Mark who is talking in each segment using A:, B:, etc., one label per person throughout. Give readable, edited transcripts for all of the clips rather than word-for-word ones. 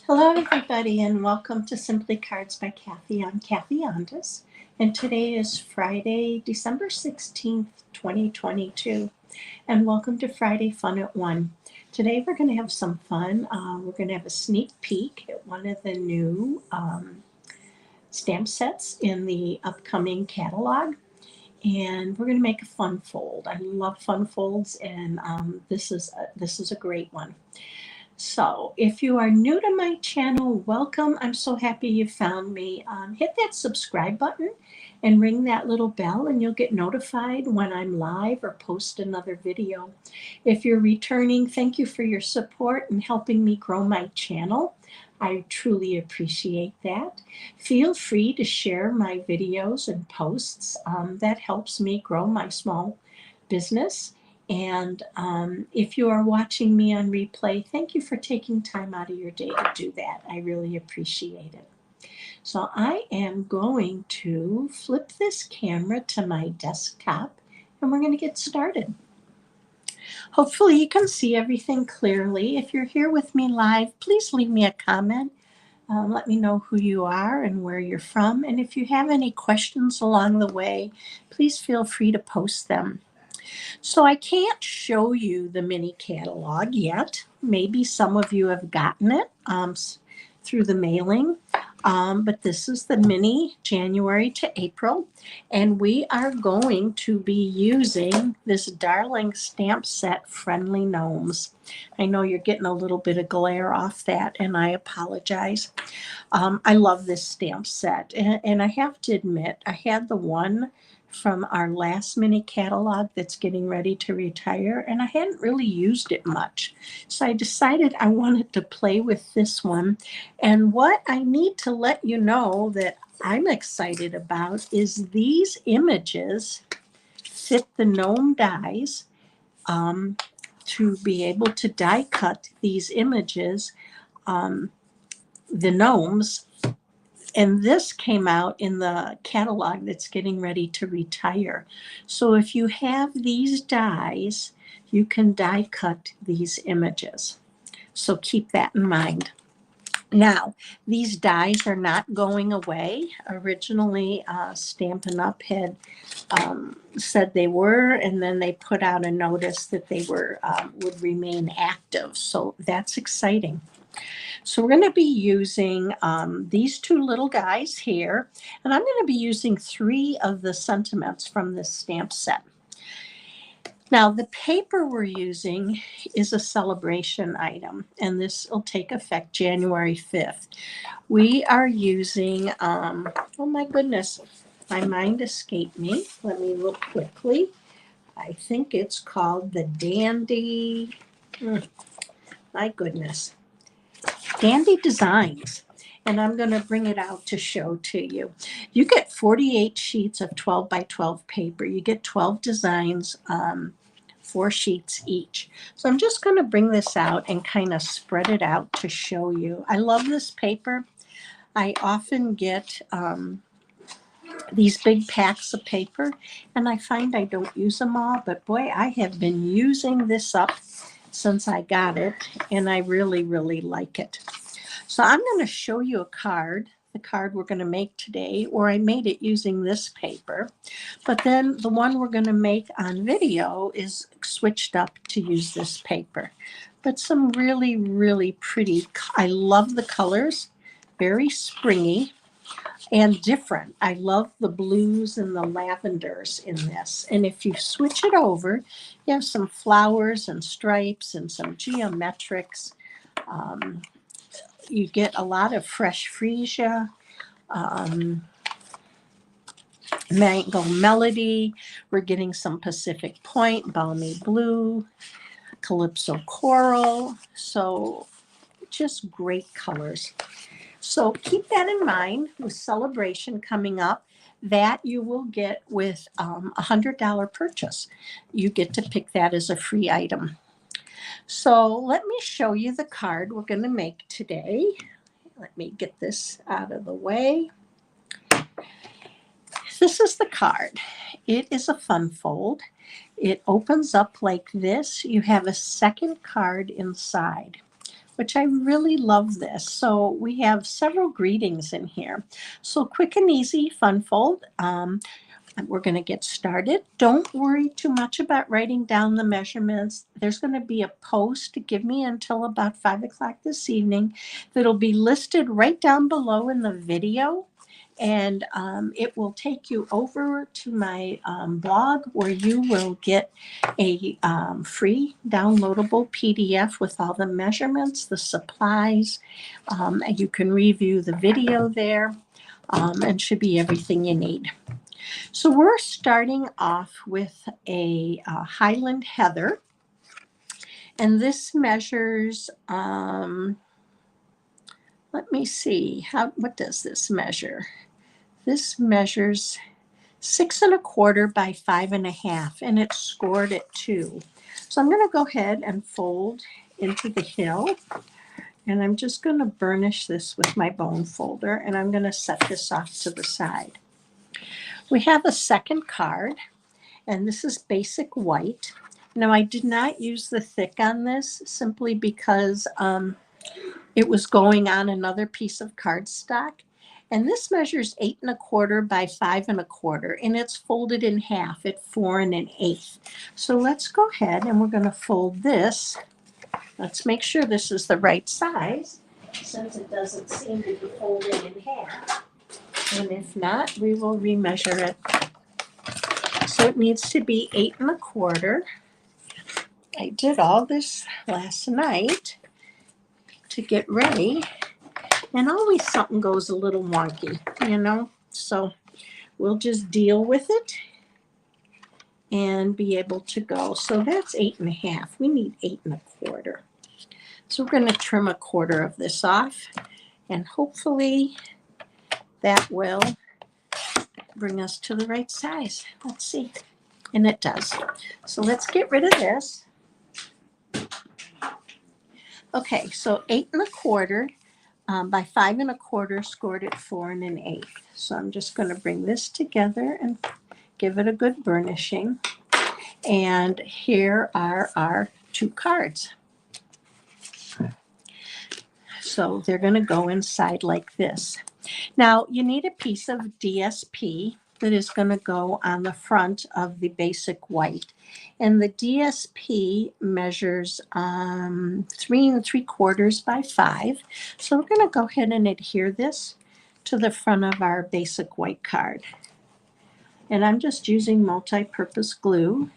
A: Hello, everybody, and welcome to Simply Cards by Kathy. I'm Kathy Ondas, and today is Friday, December 16th, 2022. And welcome to Friday Fun at 1. Today, we're going to have some fun. We're going to have a sneak peek at one of the new stamp sets in the upcoming catalog. And we're going to make a fun fold. I love fun folds, and this is a great one. So, if you are new to my channel, welcome. I'm so happy you found me. Hit that subscribe button and ring that little bell, and you'll get notified when I'm live or post another video. If you're returning, thank you for your support and helping me grow my channel. I truly appreciate that. Feel free to share my videos and posts. That helps me grow my small business. And if you are watching me on replay, thank you for taking time out of your day to do that. I really appreciate it. So I am going to flip this camera to my desktop and we're going to get started. Hopefully you can see everything clearly. If you're here with me live, please leave me a comment. Let me know who you are and where you're from. And if you have any questions along the way, please feel free to post them. So I can't show you the mini catalog yet. Maybe some of you have gotten it through the mailing, but this is the mini January to April, and we are going to be using this darling stamp set, Friendly Gnomes. I know you're getting a little bit of glare off that, and I apologize. I love this stamp set, and I have to admit, I had the one from our last mini catalog that's getting ready to retire, and I hadn't really used it much. So I decided I wanted to play with this one. And what I need to let you know that I'm excited about is these images fit the gnome dies. To be able to die cut these images, the gnomes. And this came out in the catalog that's getting ready to retire. So if you have these dies, you can die cut these images. So keep that in mind. Now, these dies are not going away. Originally, Stampin' Up! Had said they were, and then they put out a notice that they would remain active. So that's exciting. So we're going to be using these two little guys here, and I'm going to be using 3 of the sentiments from this stamp set. Now, the paper we're using is a celebration item, and this will take effect January 5th. We are using, oh my goodness, my mind escaped me. Let me look quickly. I think it's called the Dandy, my goodness. Dandy Designs, and I'm going to bring it out to show to you. You get 48 sheets of 12 by 12 paper. You get 12 designs, 4 sheets each. So I'm just going to bring this out and kind of spread it out to show you. I love this paper. I often get these big packs of paper, and I find I don't use them all, but boy, I have been using this up since I got it, and I really, really like it. So I'm going to show you a card, the card we're going to make today, or I made it using this paper. But then the one we're going to make on video is switched up to use this paper. But some really, really pretty, I love the colors, very springy and different. I love the blues and the lavenders in this. And if you switch it over, you have some flowers and stripes and some geometrics. You get a lot of fresh freesia, mango melody. We're getting some Pacific Point, balmy blue, calypso coral. So just great colors. So keep that in mind with celebration coming up. That you will get with a $100 purchase. You get to pick that as a free item. So let me show you the card we're going to make today. Let me get this out of the way. This is the card. It is a fun fold. It opens up like this. You have a second card inside, which I really love this. So we have several greetings in here. So quick and easy fun fold. We're going to get started. Don't worry too much about writing down the measurements. There's going to be a post to give me until about 5 o'clock this evening that'll be listed right down below in the video. And it will take you over to my blog where you will get a free downloadable PDF with all the measurements, the supplies. And you can review the video there, and should be everything you need. So we're starting off with a Highland Heather, and this measures, let me see, what does this measure? This measures 6 1/4 by 5 1/2, and it's scored at 2. So I'm going to go ahead and fold into the hill, and I'm just going to burnish this with my bone folder, and I'm going to set this off to the side. We have a second card, and this is basic white. Now, I did not use the thick on this simply because it was going on another piece of cardstock. And this measures 8 1/4 by 5 1/4, and it's folded in half at 4 1/8. So let's go ahead and we're going to fold this. Let's make sure this is the right size, since it doesn't seem to be folded in half. And if not, we will remeasure it. So it needs to be 8 1/4. I did all this last night to get ready, and always something goes a little wonky, so we'll just deal with it and be able to go. So that's 8 1/2. We need 8 1/4. So we're going to trim 1/4 of this off, and hopefully that will bring us to the right size. Let's see. And it does. So let's get rid of this. Okay, so 8 1/4 by 5 1/4 scored at 4 1/8. So I'm just going to bring this together and give it a good burnishing. And here are our 2 cards. So they're going to go inside like this. Now, you need a piece of DSP that is going to go on the front of the basic white. And the DSP measures 3 3/4 by 5. So we're going to go ahead and adhere this to the front of our basic white card. And I'm just using multi-purpose glue.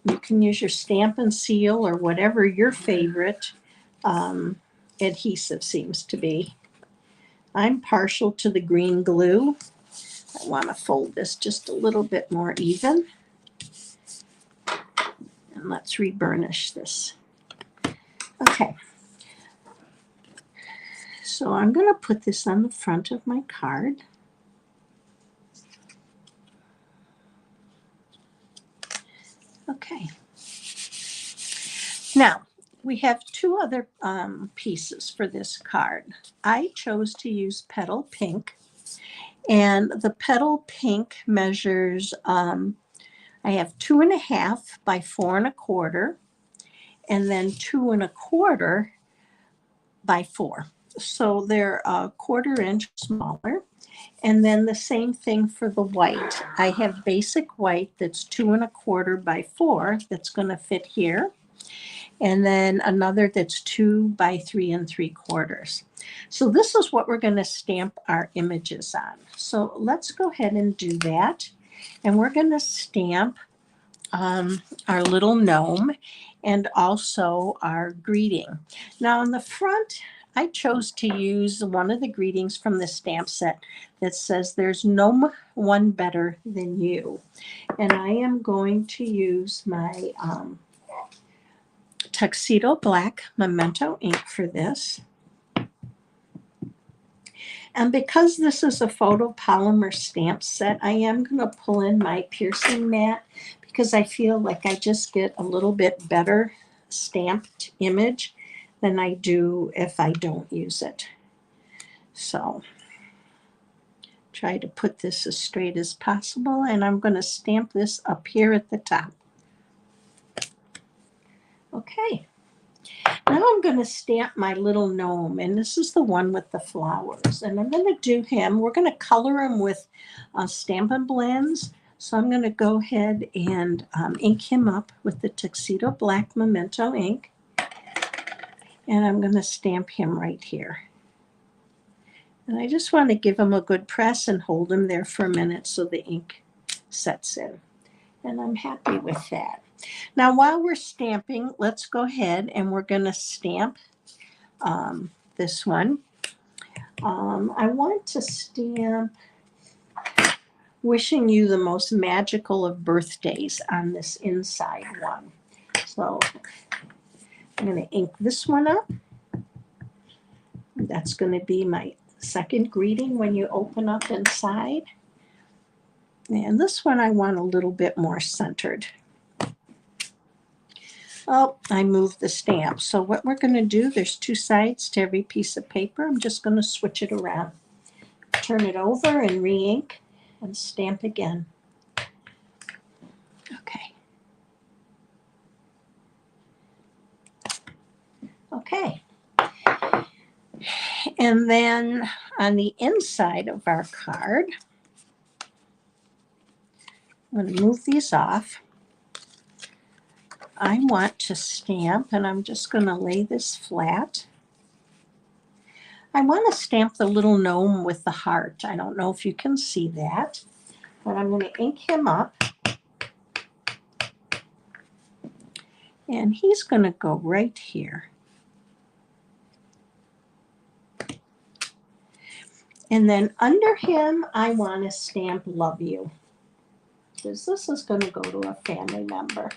A: You can use your Stampin' Seal or whatever your favorite adhesive seems to be. I'm partial to the green glue. I want to fold this just a little bit more even. And let's reburnish this. Okay. So I'm going to put this on the front of my card. Okay. Now, we have 2 other pieces for this card. I chose to use Petal Pink, and the Petal Pink measures, I have 2 1/2 by 4 1/4, and then 2 1/4 by 4. So they're a 1/4 inch smaller. And then the same thing for the white. I have basic white that's 2 1/4 by 4 that's going to fit here. And then another that's 2 by 3 3/4. So this is what we're going to stamp our images on. So let's go ahead and do that. And we're going to stamp our little gnome and also our greeting. Now on the front, I chose to use one of the greetings from the stamp set that says there's no one better than you. And I am going to use my Tuxedo Black Memento ink for this. And because this is a photopolymer stamp set, I am going to pull in my piercing mat because I feel like I just get a little bit better stamped image than I do if I don't use it. So try to put this as straight as possible, and I'm going to stamp this up here at the top. Okay. Now I'm going to stamp my little gnome, and this is the one with the flowers. And I'm going to do him. We're going to color him with Stampin' Blends. So I'm going to go ahead and ink him up with the Tuxedo Black Memento ink. And I'm going to stamp him right here. And I just want to give him a good press and hold him there for a minute so the ink sets in. And I'm happy with that. Now, while we're stamping, let's go ahead and we're going to stamp this one. I want to stamp wishing you the most magical of birthdays on this inside one. So I'm going to ink this one up. That's going to be my second greeting when you open up inside. And this one I want a little bit more centered. Oh, I moved the stamp. So what we're going to do, there's two sides to every piece of paper. I'm just going to switch it around. Turn it over and re-ink and stamp again. Okay. Okay. And then on the inside of our card, I'm going to move these off. I want to stamp, and I'm just going to lay this flat. I want to stamp the little gnome with the heart. I don't know if you can see that, but I'm going to ink him up. And he's going to go right here. And then under him, I want to stamp love you, because this is going to go to a family member.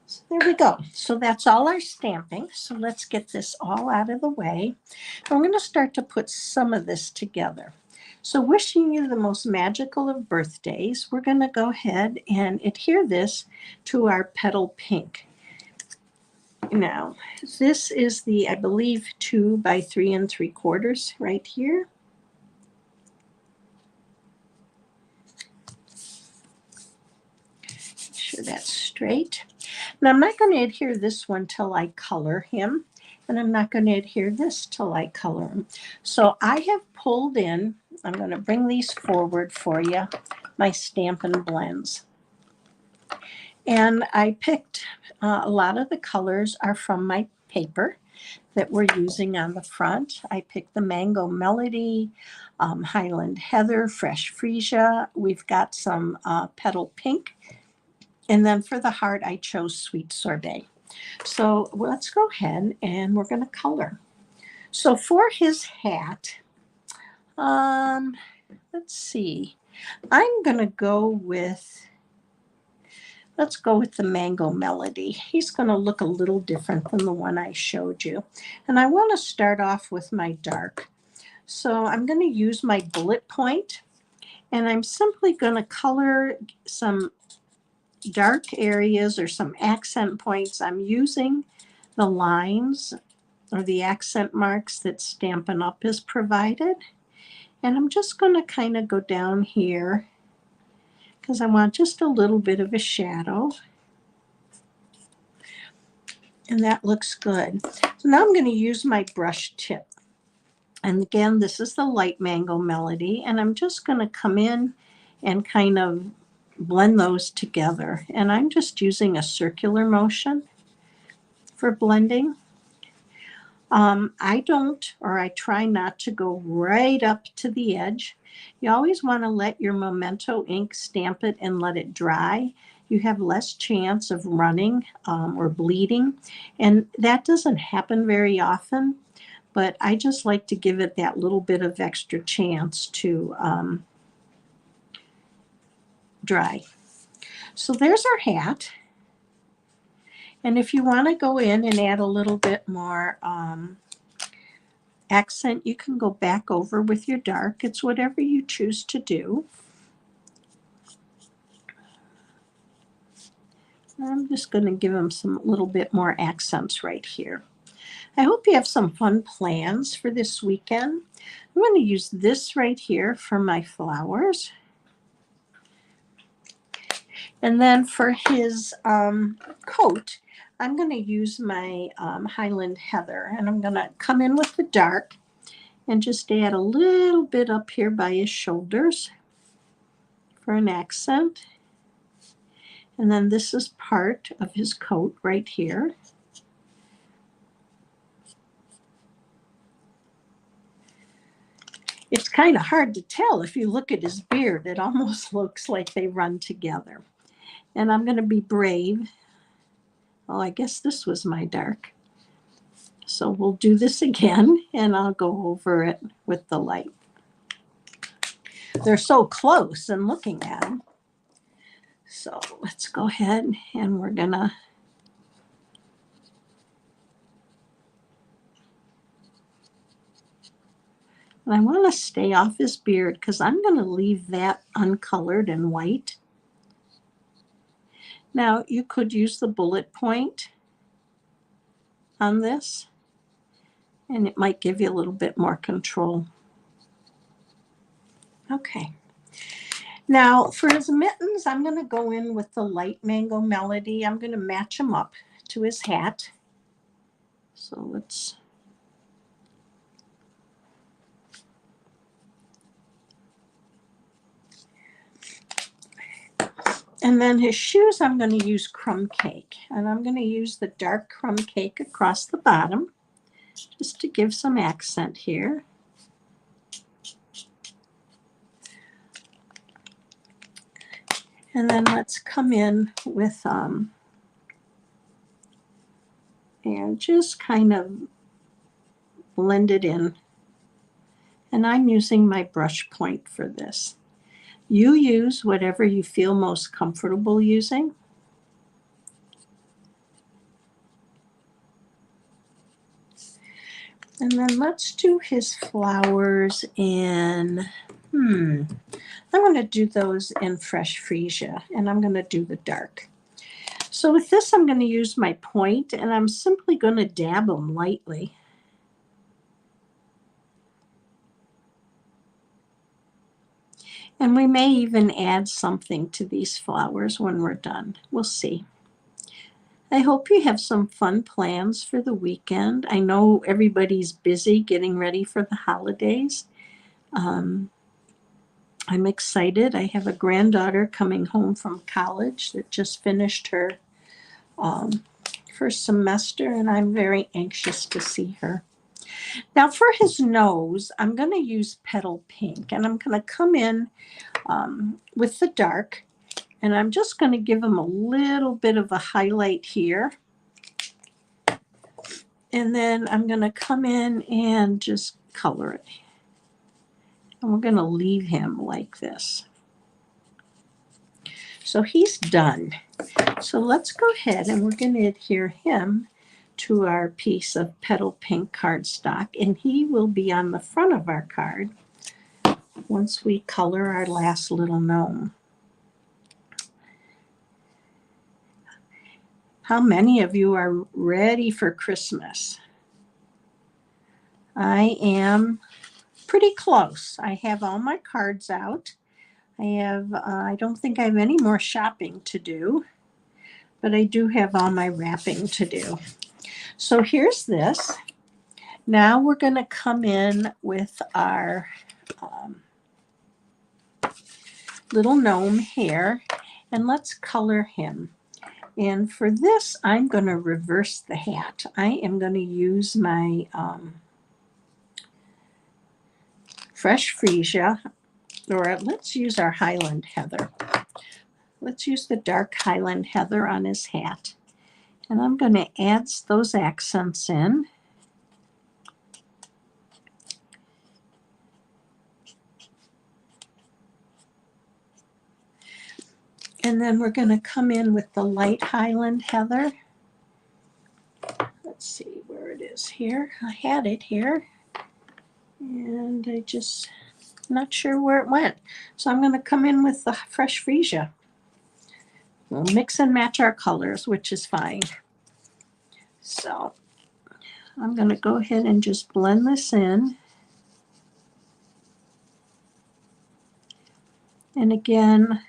A: So there we go. So that's all our stamping. So let's get this all out of the way. I'm going to start to put some of this together. So wishing you the most magical of birthdays, we're going to go ahead and adhere this to our petal pink. Now, this is the, I believe, 2 by 3 3/4 right here. Make sure that's straight. Now, I'm not going to adhere this one till I color him, and I'm not going to adhere this till I color him. So I have pulled in, I'm going to bring these forward for you, my Stampin' Blends. And I picked, a lot of the colors are from my paper that we're using on the front. I picked the Mango Melody, Highland Heather, Fresh Freesia. We've got some Petal Pink. And then for the heart, I chose Sweet Sorbet. So let's go ahead and we're going to color. So for his hat, let's see. I'm going to go with, let's go with the Mango Melody. He's going to look a little different than the one I showed you. And I want to start off with my dark. So I'm going to use my bullet point, and I'm simply going to color some dark areas or some accent points. I'm using the lines or the accent marks that Stampin' Up! Has provided. And I'm just going to kind of go down here because I want just a little bit of a shadow. And that looks good. So now I'm going to use my brush tip. And again, this is the Light Mango Melody. And I'm just going to come in and kind of blend those together. And I'm just using a circular motion for blending. I don't, or I try not to go right up to the edge. You always want to let your Memento ink stamp it and let it dry. You have less chance of running or bleeding. And that doesn't happen very often, but I just like to give it that little bit of extra chance to dry. So there's our hat. And if you want to go in and add a little bit more accent, you can go back over with your dark. It's whatever you choose to do. I'm just going to give them some little bit more accents right here. I hope you have some fun plans for this weekend. I'm going to use this right here for my flowers. And then for his coat, I'm going to use my Highland Heather, and I'm going to come in with the dark and just add a little bit up here by his shoulders for an accent. And then this is part of his coat right here. It's kind of hard to tell if you look at his beard. It almost looks like they run together. And I'm going to be brave. Oh, I guess this was my dark. So we'll do this again, and I'll go over it with the light. They're so close and looking at them. So let's go ahead, and we're going to and I want to stay off his beard because I'm going to leave that uncolored and white. Now, you could use the bullet point on this, and it might give you a little bit more control. Okay. Now, for his mittens, I'm going to go in with the light mango melody. I'm going to match him up to his hat. So let's... And then his shoes, I'm going to use crumb cake. And I'm going to use the dark crumb cake across the bottom just to give some accent here. And then let's come in with, and just kind of blend it in. And I'm using my brush point for this. You use whatever you feel most comfortable using. And then let's do his flowers in, I'm going to do those in fresh freesia, and I'm going to do the dark. So with this, I'm going to use my point, and I'm simply going to dab them lightly. And we may even add something to these flowers when we're done. We'll see. I hope you have some fun plans for the weekend. I know everybody's busy getting ready for the holidays. I'm excited. I have a granddaughter coming home from college that just finished her first semester, and I'm very anxious to see her. Now for his nose, I'm going to use Petal Pink, and I'm going to come in with the dark, and I'm just going to give him a little bit of a highlight here. And then I'm going to come in and just color it. And we're going to leave him like this. So he's done. So let's go ahead and we're going to adhere him to our piece of Petal Pink cardstock, and he will be on the front of our card once we color our last little gnome. How many of you are ready for Christmas? I am pretty close. I have all my cards out. I don't think I have any more shopping to do, but I do have all my wrapping to do. So here's this. Now we're going to come in with our little gnome here, and let's color him. And for this, I'm going to reverse the hat. I am going to use my fresh freesia, or let's use our Highland Heather. Let's use the dark Highland Heather on his hat. And I'm going to add those accents in. And then we're going to come in with the light Highland Heather. Let's see where it is here. I had it here, and I just not sure where it went. So I'm going to come in with the fresh freesia. We'll mix and match our colors, which is fine. So I'm going to go ahead and just blend this in. And again,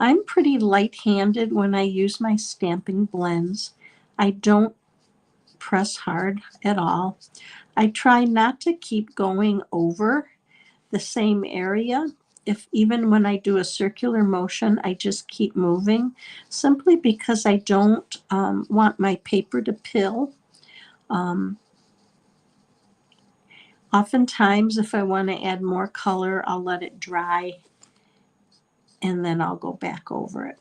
A: I'm pretty light-handed when I use my stamping blends. I don't press hard at all. I try not to keep going over the same area. If even when I do a circular motion, I just keep moving, simply because I don't want my paper to pill. Oftentimes, if I want to add more color, I'll let it dry and then I'll go back over it.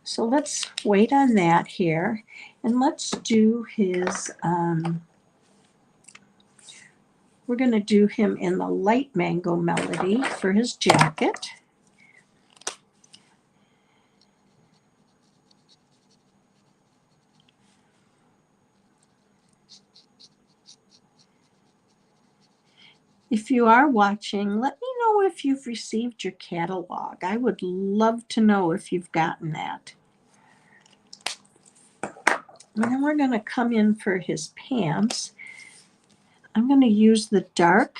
A: So let's wait on that here, and let's do his, we're going to do him in the light mango melody for his jacket. If you are watching, let me know if you've received your catalog. I would love to know if you've gotten that. And then we're going to come in for his pants. I'm going to use the dark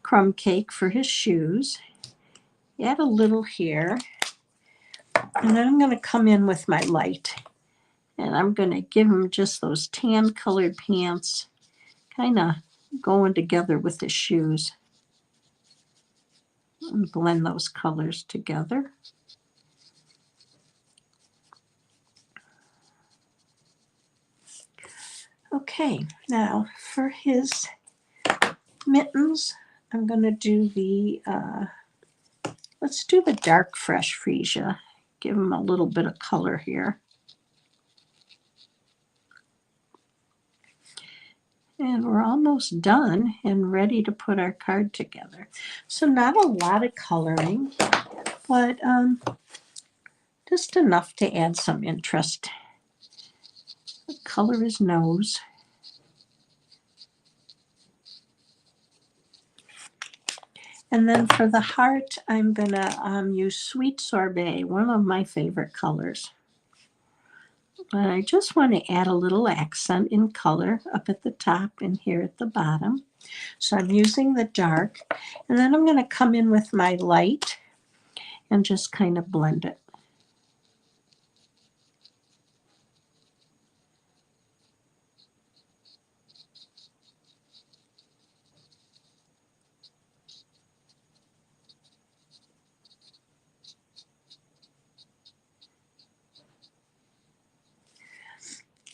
A: crumb cake for his shoes. Add a little here. And then I'm going to come in with my light. And I'm going to give him just those tan colored pants, kind of going together with his shoes. And blend those colors together. Okay, now for his mittens, I'm going to do the, let's do the dark fresh freesia. Give him a little bit of color here. And we're almost done and ready to put our card together. So not a lot of coloring, but just enough to add some interest. Color his nose. And then for the heart, I'm going to use Sweet Sorbet, one of my favorite colors. But I just want to add a little accent in color up at the top and here at the bottom. So I'm using the dark, and then I'm going to come in with my light and just kind of blend it.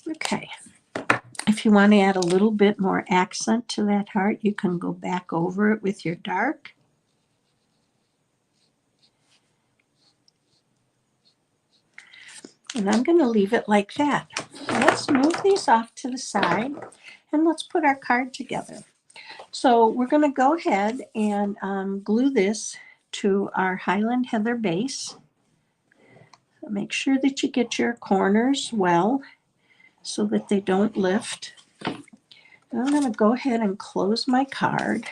A: Okay. If you want to add a little bit more accent to that heart, you can go back over it with your dark. And I'm going to leave it like that. Let's move these off to the side and let's put our card together. So we're going to go ahead and glue this to our Highland Heather base. Make sure that you get your corners well so that they don't lift. And I'm going to go ahead and close my card.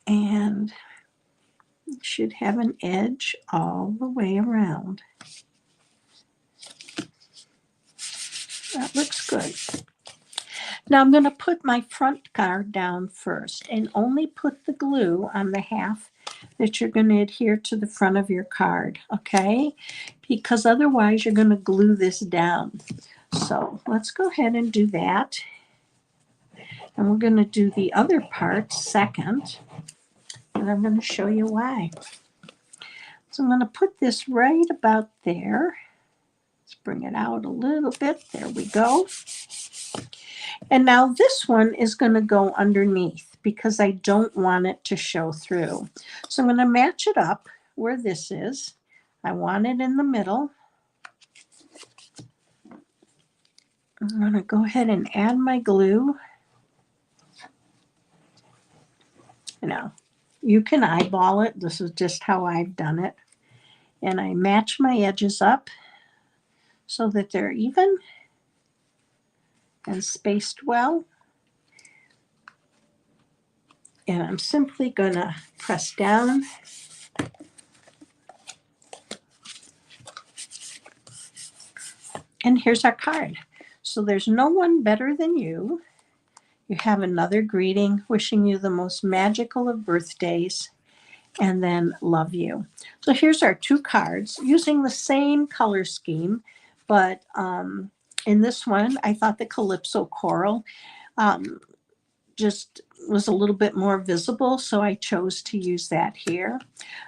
A: And it should have an edge all the way around. That looks good. Now I'm going to put my front card down first and only put the glue on the half that you're going to adhere to the front of your card, okay? Because otherwise you're going to glue this down. So let's go ahead and do that. And we're going to do the other part second. And I'm going to show you why. So I'm going to put this right about there. Let's bring it out a little bit. There we go. And now this one is going to go underneath because I don't want it to show through. So I'm going to match it up where this is. I want it in the middle. I'm going to go ahead and add my glue. Now, you can eyeball it. This is just how I've done it. And I match my edges up so that they're even and spaced well. And I'm simply going to press down. And here's our card. So there's no one better than you. You have another greeting wishing you the most magical of birthdays. and then Love You. So here's our 2 cards using the same color scheme, but in this one, I thought the Calypso Coral um, just was a little bit more visible, so I chose to use that here.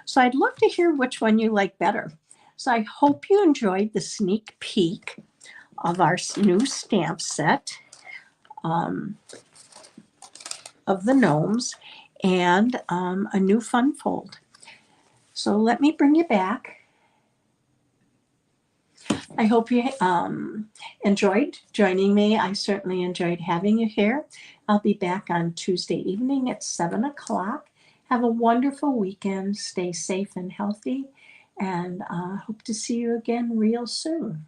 A: So I'd love to hear which one you like better. So I hope you enjoyed the sneak peek of our new stamp set of the gnomes and a new fun fold. So let me bring you back. I hope you enjoyed joining me. I certainly enjoyed having you here. I'll be back on Tuesday evening at 7 o'clock. Have a wonderful weekend. Stay safe and healthy, and hope to see you again real soon.